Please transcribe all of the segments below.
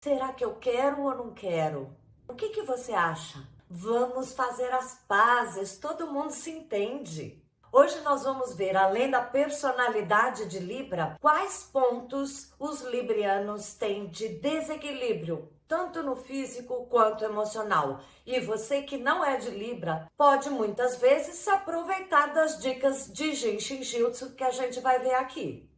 Será que eu quero ou não quero? O que você acha? Vamos fazer as pazes, todo mundo se entende. Hoje nós vamos ver, além da personalidade de Libra, quais pontos os librianos têm de desequilíbrio, tanto no físico quanto emocional. E você que não é de Libra, pode muitas vezes se aproveitar das dicas de Jin Shin Jyutsu que a gente vai ver aqui.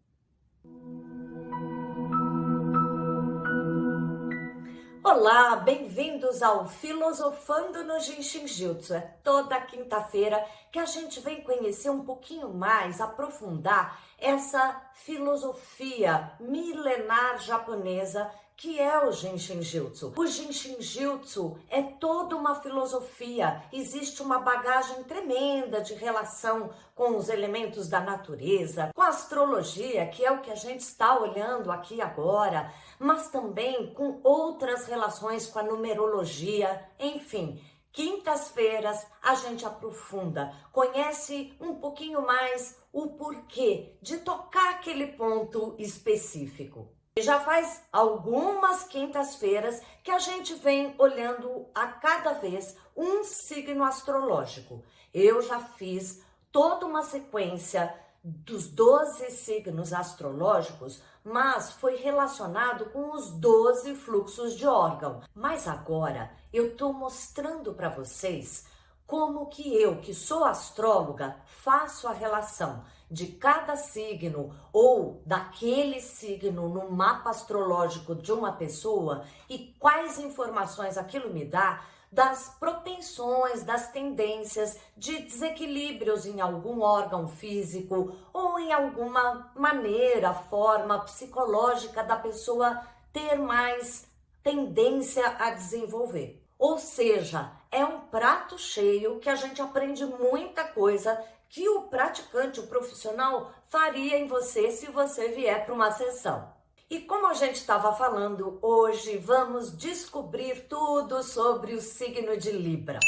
Olá, bem-vindos ao Filosofando no Jin Shin Jyutsu. É toda quinta-feira que a gente vem conhecer um pouquinho mais, aprofundar essa filosofia milenar japonesa que é o Jin Shin Jyutsu. O Jin Shin Jyutsu é toda uma filosofia, existe uma bagagem tremenda de relação com os elementos da natureza, com a astrologia, que é o que a gente está olhando aqui agora, mas também com outras relações com a numerologia, enfim. Quintas-feiras a gente aprofunda, conhece um pouquinho mais o porquê de tocar aquele ponto específico. Já faz algumas quintas-feiras que a gente vem olhando a cada vez um signo astrológico. Eu já fiz toda uma sequência dos 12 signos astrológicos, mas foi relacionado com os 12 fluxos de órgão. Mas agora eu estou mostrando para vocês como que eu, que sou astróloga, faço a relação de cada signo ou daquele signo no mapa astrológico de uma pessoa e quais informações aquilo me dá das propensões, das tendências de desequilíbrios em algum órgão físico ou em alguma maneira, forma psicológica da pessoa ter mais tendência a desenvolver. Ou seja, é um prato cheio que a gente aprende muita coisa que o praticante, o profissional, faria em você se você vier para uma sessão. E como a gente estava falando, hoje vamos descobrir tudo sobre o signo de Libra.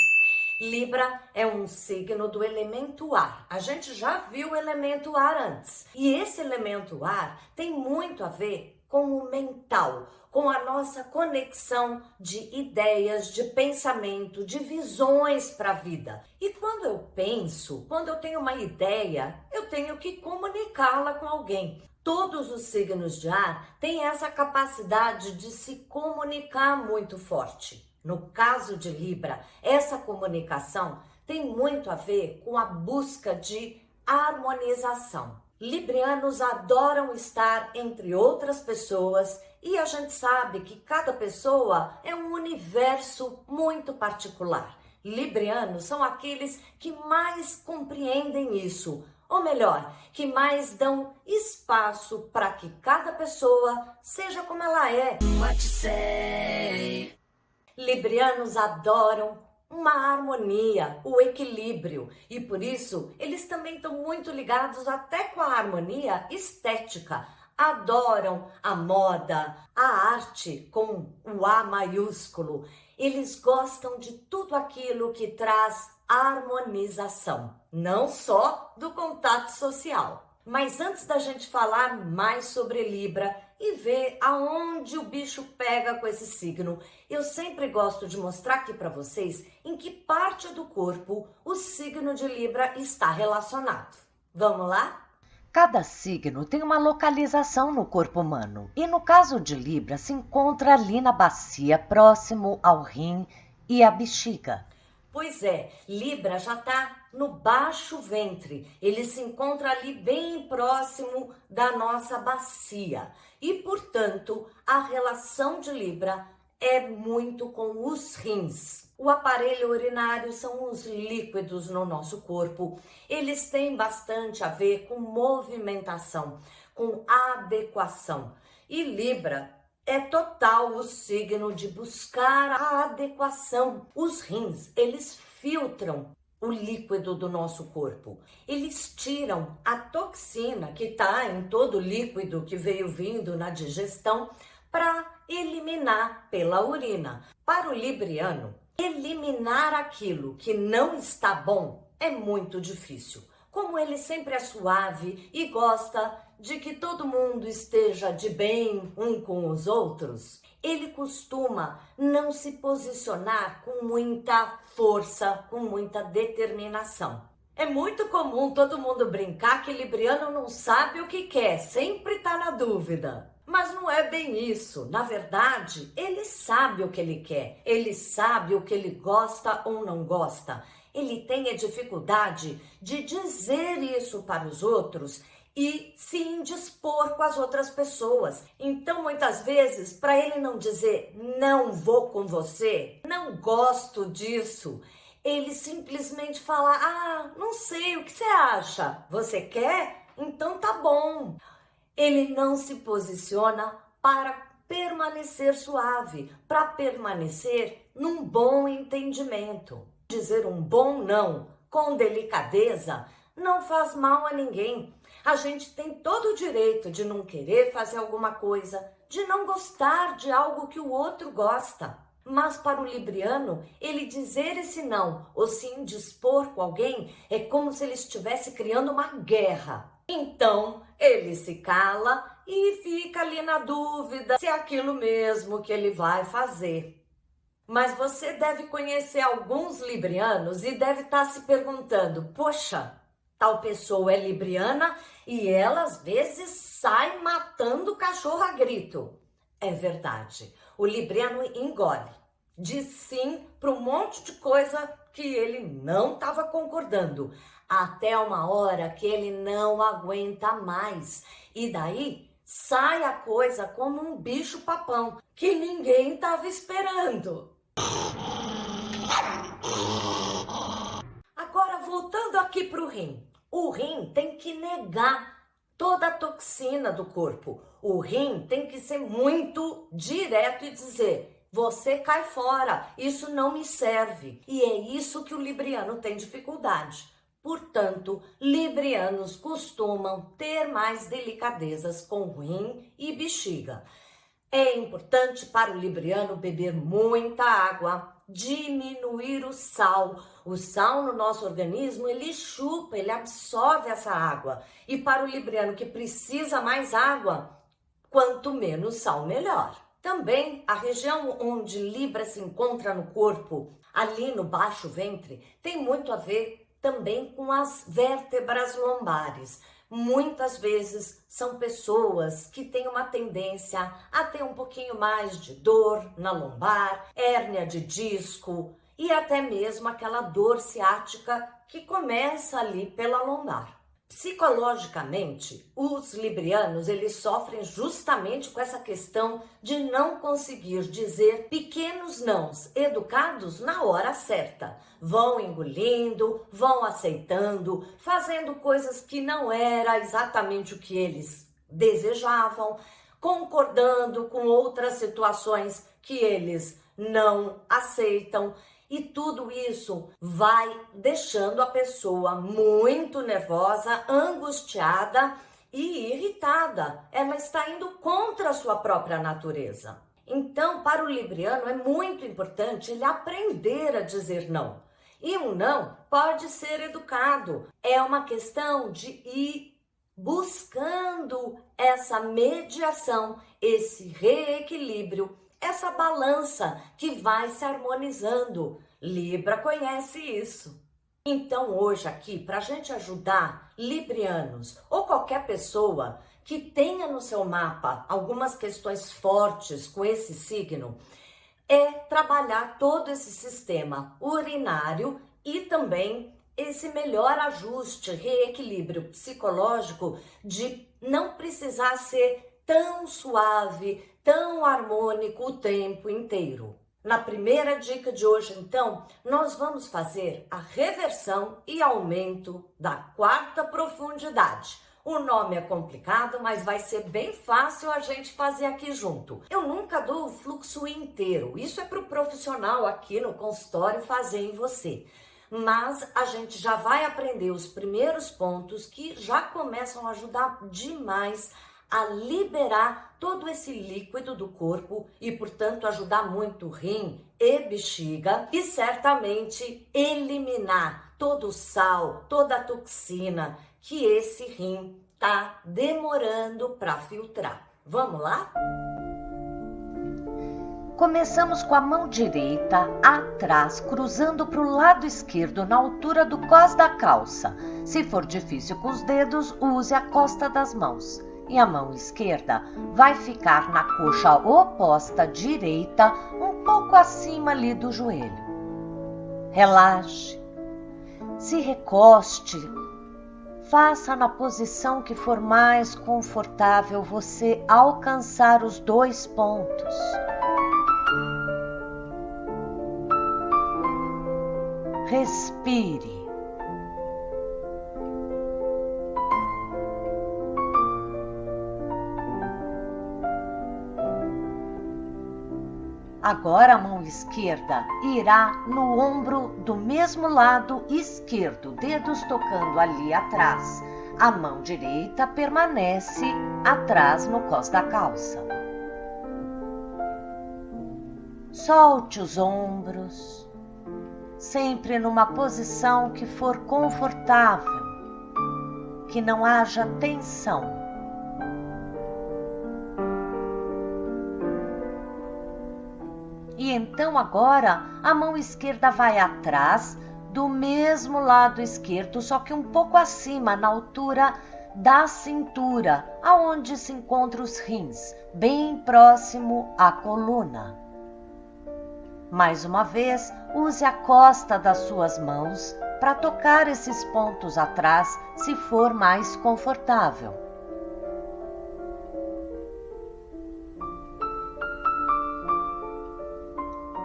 Libra é um signo do elemento ar. A gente já viu o elemento ar antes. E esse elemento ar tem muito a ver com o mental, com a nossa conexão de ideias, de pensamento, de visões para a vida. E quando eu penso, quando eu tenho uma ideia, eu tenho que comunicá-la com alguém. Todos os signos de ar têm essa capacidade de se comunicar muito forte. No caso de Libra, essa comunicação tem muito a ver com a busca de harmonização. Librianos adoram estar entre outras pessoas e a gente sabe que cada pessoa é um universo muito particular. Librianos são aqueles que mais compreendem isso, ou melhor, que mais dão espaço para que cada pessoa seja como ela é. Librianos adoram uma harmonia, o equilíbrio, e por isso eles também estão muito ligados até com a harmonia estética. Adoram a moda, a arte com o A maiúsculo. Eles gostam de tudo aquilo que traz harmonização, não só do contato social. Mas antes da gente falar mais sobre Libra e ver aonde o bicho pega com esse signo, eu sempre gosto de mostrar aqui para vocês em que parte do corpo o signo de Libra está relacionado. Vamos lá? Cada signo tem uma localização no corpo humano e no caso de Libra se encontra ali na bacia, próximo ao rim e à bexiga. Pois é, Libra já está no baixo ventre, ele se encontra ali bem próximo da nossa bacia e, portanto, a relação de Libra é muito com os rins. O aparelho urinário são os líquidos no nosso corpo, eles têm bastante a ver com movimentação, com adequação e Libra é total o signo de buscar a adequação. Os rins, eles filtram o líquido do nosso corpo. Eles tiram a toxina que está em todo o líquido que veio vindo na digestão para eliminar pela urina. Para o libriano, eliminar aquilo que não está bom é muito difícil. Como ele sempre é suave e gosta de que todo mundo esteja de bem um com os outros, ele costuma não se posicionar com muita força, com muita determinação. É muito comum todo mundo brincar que libriano não sabe o que quer, sempre está na dúvida. Mas não é bem isso. Na verdade, ele sabe o que ele quer, ele sabe o que ele gosta ou não gosta. Ele tem a dificuldade de dizer isso para os outros e se indispor com as outras pessoas. Então, muitas vezes, para ele não dizer não vou com você, não gosto disso, ele simplesmente fala: ah, não sei, o que você acha? Você quer? Então tá bom. Ele não se posiciona para permanecer suave, para permanecer num bom entendimento. Dizer um bom não com delicadeza não faz mal a ninguém. A gente tem todo o direito de não querer fazer alguma coisa, de não gostar de algo que o outro gosta. Mas para o libriano, ele dizer esse não ou se indispor com alguém é como se ele estivesse criando uma guerra. Então, ele se cala e fica ali na dúvida se é aquilo mesmo que ele vai fazer. Mas você deve conhecer alguns librianos e deve estar se perguntando: poxa, tal pessoa é libriana e ela às vezes sai matando o cachorro a grito. É verdade, o libriano engole, diz sim para um monte de coisa que ele não estava concordando, até uma hora que ele não aguenta mais. E daí sai a coisa como um bicho papão que ninguém estava esperando. Agora, voltando aqui para o rim. O rim tem que negar toda a toxina do corpo. O rim tem que ser muito direto e dizer: você cai fora, isso não me serve. E é isso que o libriano tem dificuldade. Portanto, librianos costumam ter mais delicadezas com rim e bexiga. É importante para o libriano beber muita água, diminuir o sal. O sal no nosso organismo, ele chupa, ele absorve essa água. E para o libriano que precisa mais água, quanto menos sal, melhor. Também a região onde Libra se encontra no corpo, ali no baixo ventre, tem muito a ver também com as vértebras lombares. Muitas vezes são pessoas que têm uma tendência a ter um pouquinho mais de dor na lombar, hérnia de disco e até mesmo aquela dor ciática que começa ali pela lombar. Psicologicamente, os librianos, eles sofrem justamente com essa questão de não conseguir dizer pequenos nãos educados na hora certa. Vão engolindo, vão aceitando, fazendo coisas que não era exatamente o que eles desejavam, concordando com outras situações que eles não aceitam. E tudo isso vai deixando a pessoa muito nervosa, angustiada e irritada. Ela está indo contra a sua própria natureza. Então, para o libriano é muito importante ele aprender a dizer não. E um não pode ser educado. É uma questão de ir buscando essa mediação, esse reequilíbrio, essa balança que vai se harmonizando. Libra conhece isso. Então hoje aqui, para a gente ajudar librianos ou qualquer pessoa que tenha no seu mapa algumas questões fortes com esse signo, é trabalhar todo esse sistema urinário e também esse melhor ajuste, reequilíbrio psicológico de não precisar ser tão suave, tão harmônico o tempo inteiro. Na primeira dica de hoje, então, nós vamos fazer a reversão e aumento da quarta profundidade. O nome é complicado, mas vai ser bem fácil a gente fazer aqui junto. Eu nunca dou o fluxo inteiro, isso é para o profissional aqui no consultório fazer em você. Mas a gente já vai aprender os primeiros pontos que já começam a ajudar demais a liberar todo esse líquido do corpo e, portanto, ajudar muito rim e bexiga e certamente eliminar todo o sal, toda a toxina que esse rim tá demorando para filtrar. Vamos lá? Começamos com a mão direita atrás, cruzando para o lado esquerdo na altura do cós da calça. Se for difícil com os dedos, use a costa das mãos. E a mão esquerda vai ficar na coxa oposta direita, um pouco acima ali do joelho. Relaxe, se recoste, faça na posição que for mais confortável você alcançar os 2 pontos. Respire. Agora a mão esquerda irá no ombro do mesmo lado esquerdo, dedos tocando ali atrás. A mão direita permanece atrás no cós da calça. Solte os ombros, sempre numa posição que for confortável, que não haja tensão. E então agora a mão esquerda vai atrás do mesmo lado esquerdo, só que um pouco acima, na altura da cintura, aonde se encontram os rins, bem próximo à coluna. Mais uma vez, use a costa das suas mãos para tocar esses pontos atrás, se for mais confortável.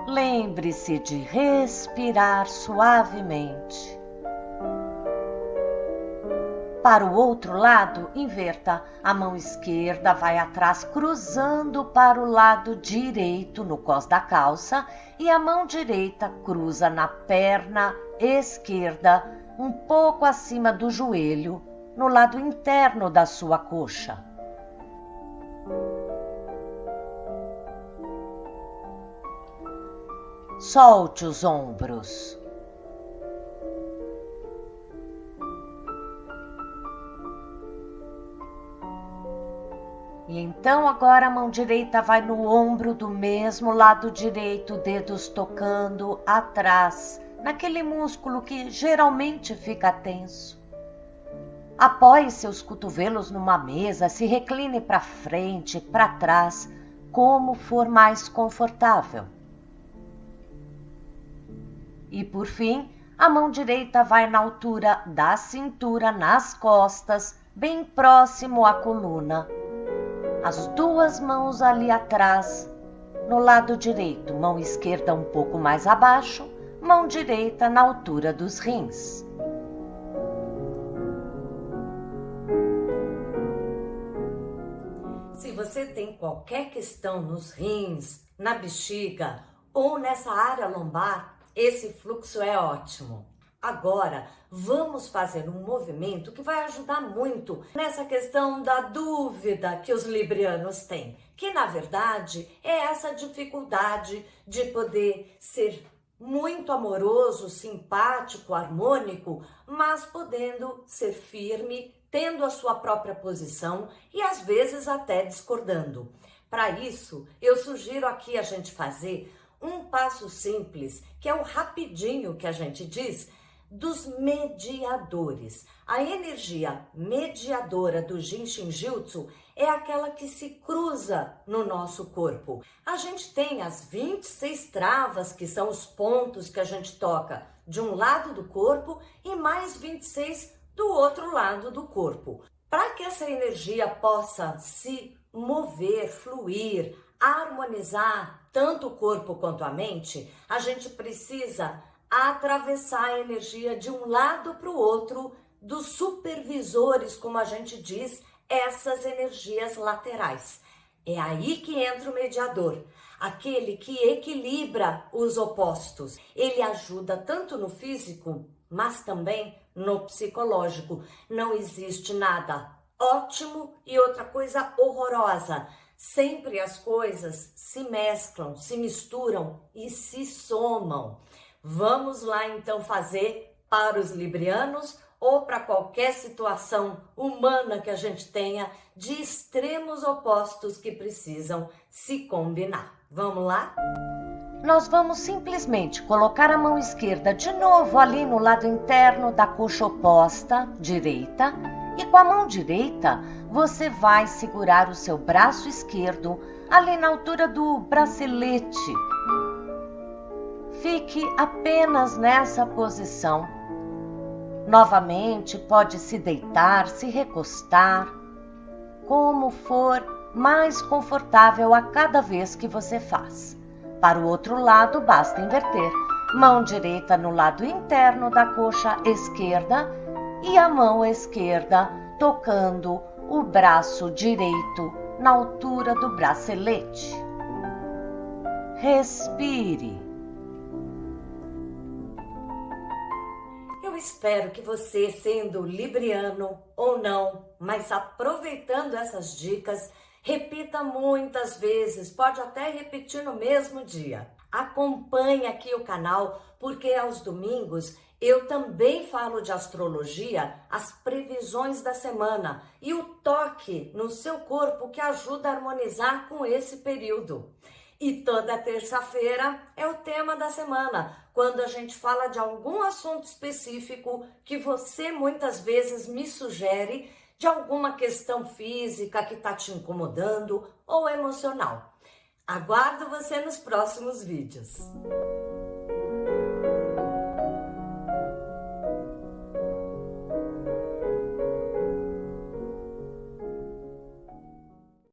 Lembre-se de respirar suavemente. Para o outro lado, inverta. A mão esquerda vai atrás, cruzando para o lado direito no cós da calça, e a mão direita cruza na perna esquerda, um pouco acima do joelho, no lado interno da sua coxa. Solte os ombros. E então agora a mão direita vai no ombro do mesmo lado direito, dedos tocando atrás, naquele músculo que geralmente fica tenso. Apoie seus cotovelos numa mesa, se recline para frente, para trás, como for mais confortável. E por fim, a mão direita vai na altura da cintura, nas costas, bem próximo à coluna. As 2 mãos ali atrás, no lado direito, mão esquerda um pouco mais abaixo, mão direita na altura dos rins. Se você tem qualquer questão nos rins, na bexiga ou nessa área lombar, esse fluxo é ótimo. Agora, vamos fazer um movimento que vai ajudar muito nessa questão da dúvida que os librianos têm, que na verdade é essa dificuldade de poder ser muito amoroso, simpático, harmônico, mas podendo ser firme, tendo a sua própria posição e às vezes até discordando. Para isso, eu sugiro aqui a gente fazer um passo simples, que é o rapidinho que a gente diz, dos mediadores. A energia mediadora do Jinshin Jutsu é aquela que se cruza no nosso corpo. A gente tem as 26 travas, que são os pontos que a gente toca de um lado do corpo, e mais 26 do outro lado do corpo. Para que essa energia possa se mover, fluir, harmonizar tanto o corpo quanto a mente, a gente precisa atravessar a energia de um lado para o outro, dos supervisores, como a gente diz, essas energias laterais. É aí que entra o mediador, aquele que equilibra os opostos. Ele ajuda tanto no físico, mas também no psicológico. Não existe nada ótimo e outra coisa horrorosa. Sempre as coisas se mesclam, se misturam e se somam. Vamos lá então fazer para os librianos ou para qualquer situação humana que a gente tenha de extremos opostos que precisam se combinar. Vamos lá? Nós vamos simplesmente colocar a mão esquerda de novo ali no lado interno da coxa oposta, direita, e com a mão direita você vai segurar o seu braço esquerdo ali na altura do bracelete. Fique apenas nessa posição. Novamente, pode se deitar, se recostar, como for mais confortável a cada vez que você faz. Para o outro lado, basta inverter. Mão direita no lado interno da coxa esquerda e a mão esquerda tocando o braço direito na altura do bracelete. Respire. Eu espero que você, sendo libriano ou não, mas aproveitando essas dicas, repita muitas vezes, pode até repetir no mesmo dia. Acompanhe aqui o canal, porque aos domingos eu também falo de astrologia, as previsões da semana e o toque no seu corpo que ajuda a harmonizar com esse período. E toda terça-feira é o tema da semana, quando a gente fala de algum assunto específico que você muitas vezes me sugere, de alguma questão física que está te incomodando ou emocional. Aguardo você nos próximos vídeos.